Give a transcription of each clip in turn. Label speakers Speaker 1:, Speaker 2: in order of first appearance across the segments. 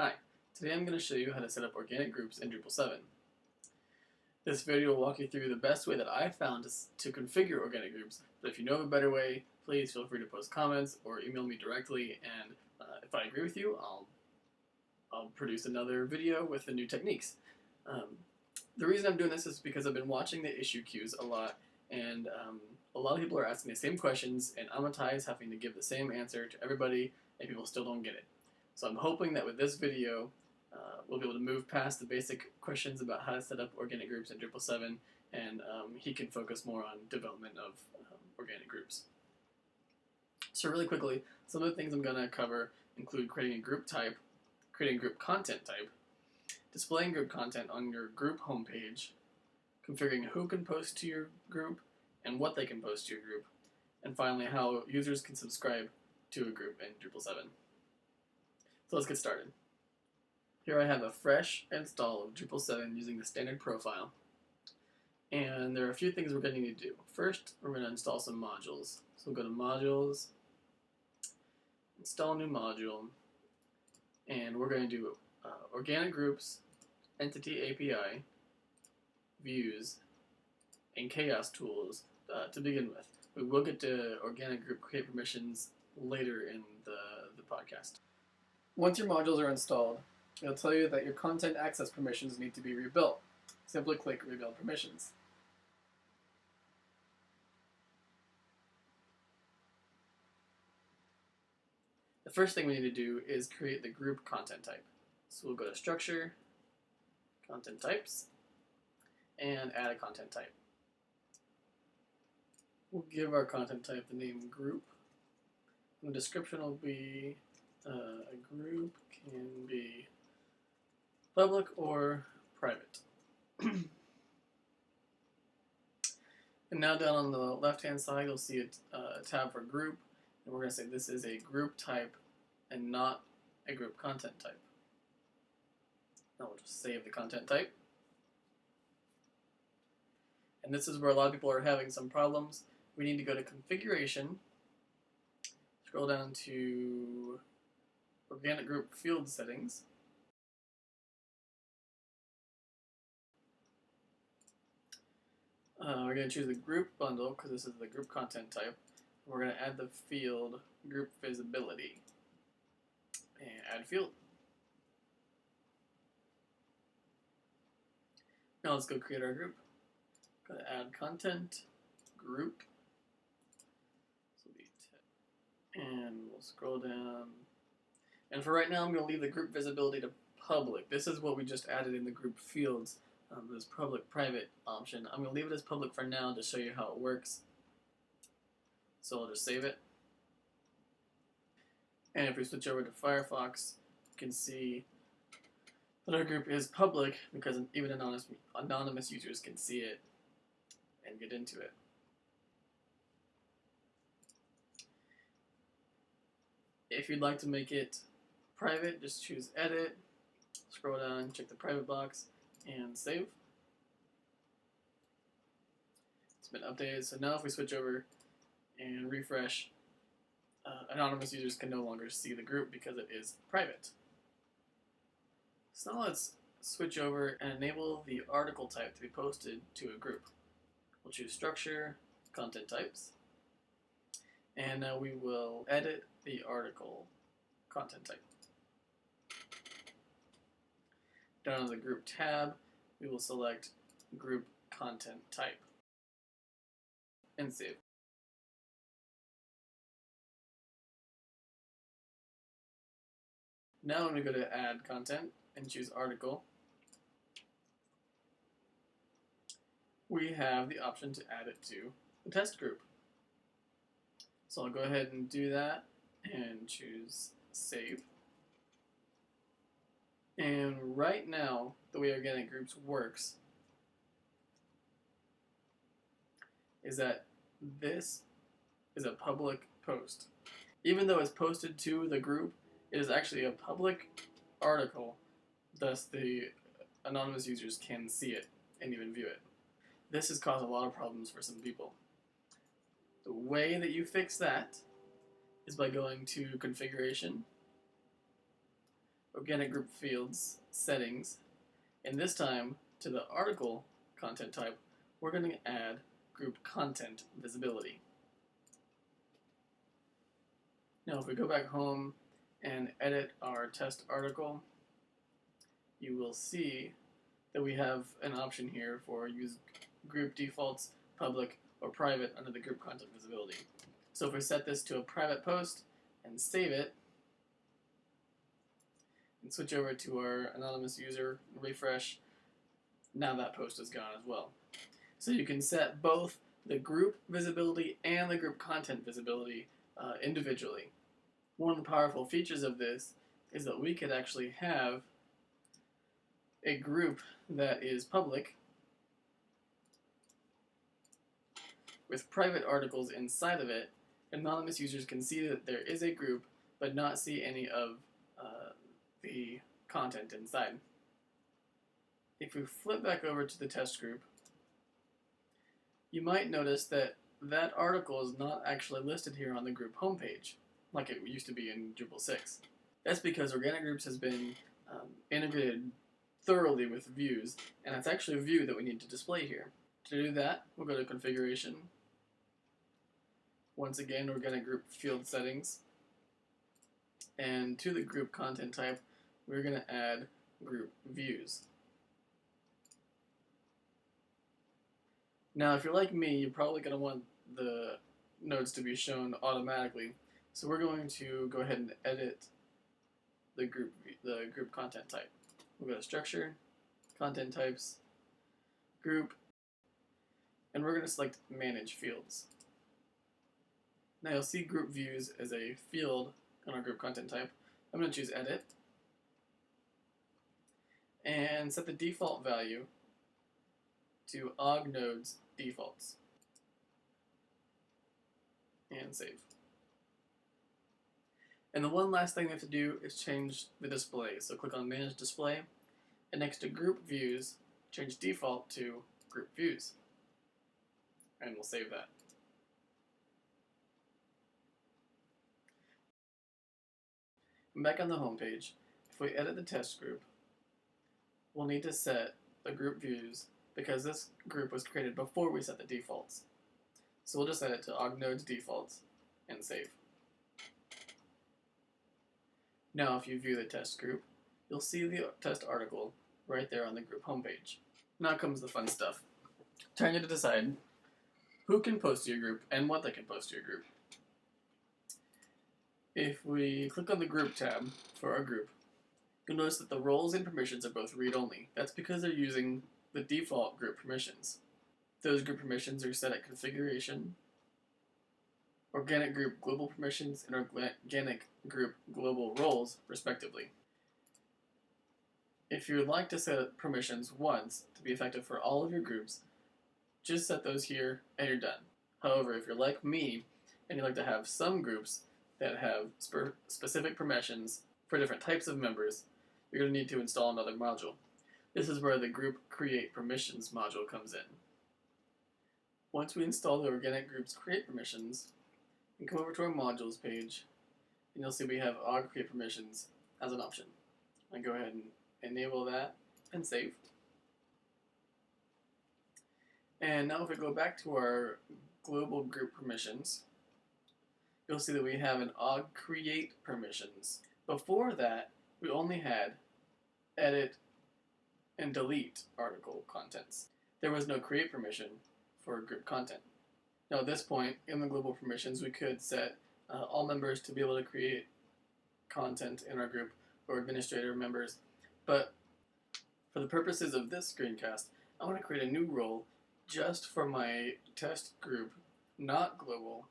Speaker 1: Hi, today I'm going to show you how to set up organic groups in Drupal 7. This video will walk you through the best way that I found to configure organic groups, but if you know of a better way, please feel free to post comments or email me directly, and if I agree with you, I'll produce another video with the new techniques. The reason I'm doing this is because I've been watching the issue queues a lot, and a lot of people are asking the same questions, and Amatai is having to give the same answer to everybody, and people still don't get it. So I'm hoping that with this video, we'll be able to move past the basic questions about how to set up organic groups in Drupal 7, and he can focus more on development of organic groups. So really quickly, some of the things I'm going to cover include creating a group type, creating a group content type, displaying group content on your group homepage, configuring who can post to your group and what they can post to your group, and finally how users can subscribe to a group in Drupal 7. So let's get started. Here I have a fresh install of Drupal 7 using the standard profile. And there are a few things we're going to need to do. First, we're going to install some modules. So we'll go to Modules, Install New Module, and we're going to do Organic Groups, Entity API, Views, and Chaos Tools to begin with. We will get to Organic Group Create Permissions later in the podcast. Once your modules are installed, it'll tell you that your content access permissions need to be rebuilt. Simply click Rebuild Permissions. The first thing we need to do is create the group content type. So we'll go to Structure, Content Types, and add a content type. We'll give our content type the name Group. And the description will be a group can be public or private. And now down on the left-hand side, you'll see a tab for group, and we're going to say this is a group type and not a group content type. Now we'll just save the content type. And this is where a lot of people are having some problems. We need to go to Configuration, scroll down to Organic Group Field Settings, we're going to choose the group bundle because this is the group content type. We're going to add the field group visibility and add field. Now let's go create our group. Go to add content, group, and we'll scroll down. And for right now, I'm going to leave the group visibility to public. This is what we just added in the group fields. This public-private option. I'm going to leave it as public for now to show you how it works. So I'll just save it. And if we switch over to Firefox, you can see that our group is public because even anonymous users can see it and get into it. If you'd like to make it private, just choose Edit, scroll down, check the private box, and save. It's been updated, so now if we switch over and refresh, anonymous users can no longer see the group because it is private. So now let's switch over and enable the article type to be posted to a group. We'll choose Structure, Content Types, and now we will edit the article content type. Down on the Group tab, we will select Group Content Type and save. Now when we go to Add Content and choose Article, we have the option to add it to the test group. So I'll go ahead and do that and choose Save. And right now, the way organic groups works is that this is a public post. Even though it's posted to the group, it is actually a public article, thus the anonymous users can see it and even view it. This has caused a lot of problems for some people. The way that you fix that is by going to Configuration, organic group fields, settings, and this time to the article content type, we're going to add group content visibility. Now if we go back home and edit our test article, you will see that we have an option here for use group defaults, public, or private under the group content visibility. So if we set this to a private post and save it, and switch over to our anonymous user, refresh, now that post is gone as well. So you can set both the group visibility and the group content visibility individually. One of the powerful features of this is that we could actually have a group that is public with private articles inside of it. Anonymous users can see that there is a group but not see any of the content inside. If we flip back over to the test group, you might notice that that article is not actually listed here on the group homepage like it used to be in Drupal 6. That's because organic groups has been integrated thoroughly with views, and it's actually a view that we need to display here. To do that, we'll go to configuration. Once again, organic group field settings, and to the group content type, we're going to add group views. Now, if you're like me, you're probably going to want the nodes to be shown automatically, so we're going to go ahead and edit the group content type. We'll go to structure, content types, group, and we're going to select manage fields. Now you'll see group views as a field on our group content type. I'm going to choose edit and set the default value to og nodes defaults and save. And the one last thing we have to do is change the display. So click on manage display, and next to group views, change default to group views, and we'll save that. And back on the home page, if we edit the test group, we'll need to set the group views because this group was created before we set the defaults. So we'll just set it to og nodes defaults and save. Now if you view the test group, you'll see the test article right there on the group homepage. Now comes the fun stuff. Time to decide who can post to your group and what they can post to your group. If we click on the group tab for our group, you'll notice that the roles and permissions are both read-only. That's because they're using the default group permissions. Those group permissions are set at configuration, organic group global permissions, and organic group global roles, respectively. If you would like to set permissions once to be effective for all of your groups, just set those here and you're done. However, if you're like me and you'd like to have some groups that have specific permissions for different types of members, you're going to need to install another module. This is where the group create permissions module comes in. Once we install the organic groups create permissions, and come over to our modules page, and you'll see we have og create permissions as an option. And go ahead and enable that and save. And now if we go back to our global group permissions, you'll see that we have an og create permissions. Before that, we only had edit and delete article contents. There was no create permission for group content. Now at this point, in the global permissions, we could set all members to be able to create content in our group, or administrator members, but for the purposes of this screencast, I want to create a new role just for my test group, not global,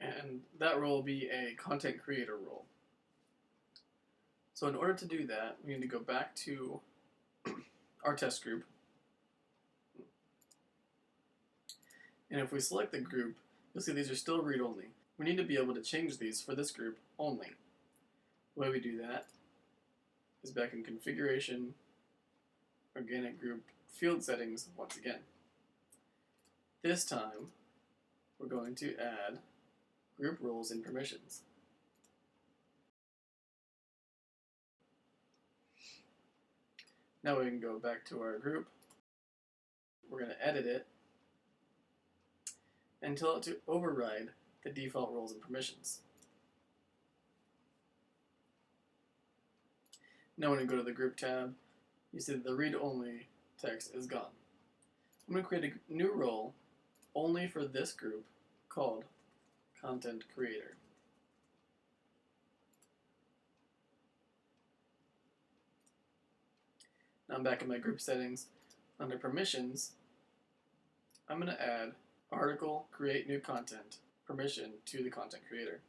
Speaker 1: and that role will be a content creator role. So in order to do that, we need to go back to our test group, and if we select the group, you'll see these are still read-only. We need to be able to change these for this group only. The way we do that is back in configuration, organic group field settings once again. This time, we're going to add group roles and permissions. Now we can go back to our group. We're going to edit it and tell it to override the default roles and permissions. Now when we go to the group tab, you see that the read-only text is gone. I'm going to create a new role only for this group called Content Creator. Now I'm back in my group settings. Under permissions, I'm going to add article create new content permission to the content creator.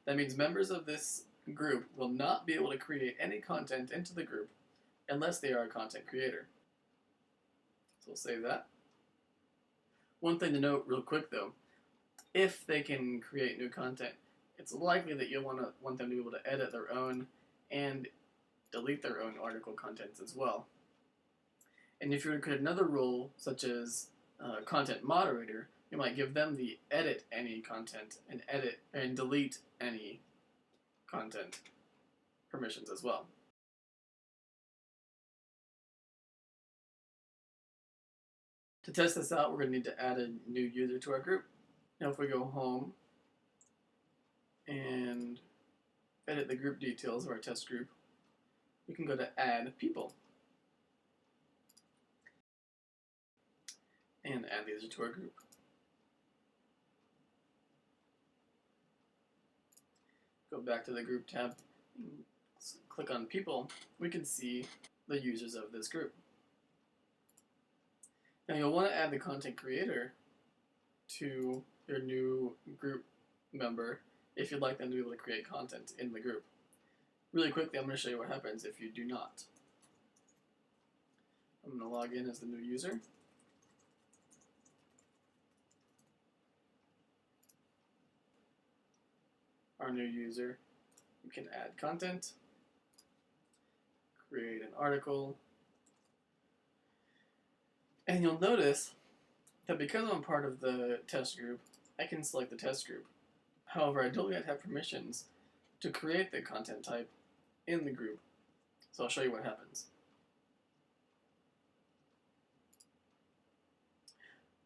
Speaker 1: That means members of this group will not be able to create any content into the group unless they are a content creator. So we'll save that. One thing to note real quick though, if they can create new content, it's likely that you'll want them to be able to edit their own and delete their own article contents as well. And if you were to create another role, such as content moderator, you might give them the edit any content and edit and delete any content permissions as well. To test this out, we're going to need to add a new user to our group. Now if we go home and edit the group details of our test group, we can go to add people and add the user to our group. Go back to the group tab and click on people. We can see the users of this group. Now you'll want to add the content creator to your new group member if you'd like them to be able to create content in the group. Really quickly, I'm going to show you what happens if you do not. I'm going to log in as the new user. Our new user, you can add content, create an article, and you'll notice that because I'm part of the test group, I can select the test group. However, I don't yet have permissions to create the content type in the group. So I'll show you what happens.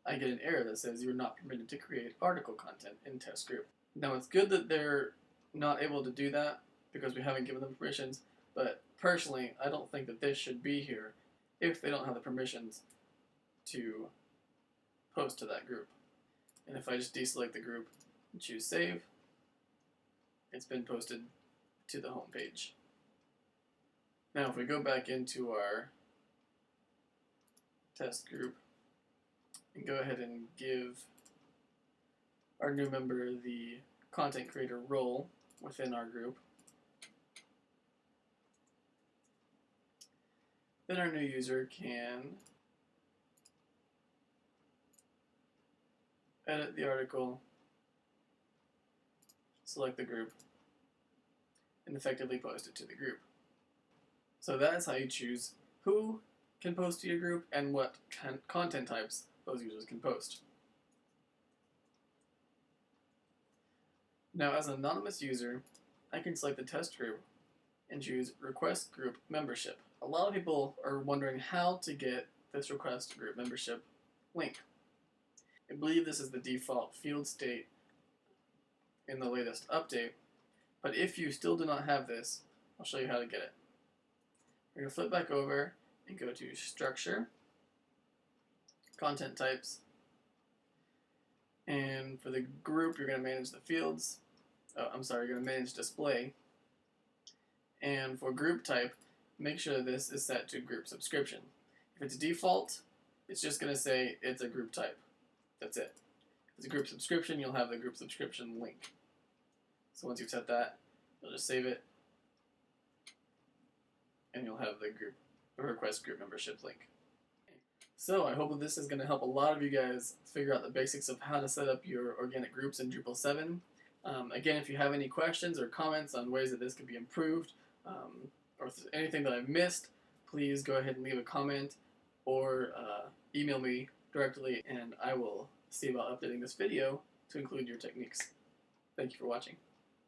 Speaker 1: I get an error that says you're not permitted to create article content in test group. Now it's good that they're not able to do that because we haven't given them permissions, but personally I don't think that this should be here if they don't have the permissions to post to that group. And if I just deselect the group and choose save, it's been posted to the home page. Now if we go back into our test group and go ahead and give our new member the content creator role within our group, then our new user can edit the article, select the group, and effectively post it to the group. So that is how you choose who can post to your group and what content types those users can post. Now as an anonymous user, I can select the test group and choose request group membership. A lot of people are wondering how to get this request group membership link. I believe this is the default field state in the latest update, but if you still do not have this, I'll show you how to get it. We're going to flip back over and go to Structure, Content Types, and for the group you're going to manage the fields. You're going to manage display, and for group type, make sure this is set to group subscription. If it's default, it's just going to say it's a group type. That's it. If it's a group subscription, you'll have the group subscription link. So once you've set that, you'll just save it, and you'll have the request group membership link. So I hope that this is going to help a lot of you guys figure out the basics of how to set up your organic groups in Drupal 7. Again, if you have any questions or comments on ways that this could be improved, or if there's anything that I've missed, please go ahead and leave a comment or email me directly, and I will see about updating this video to include your techniques. Thank you for watching.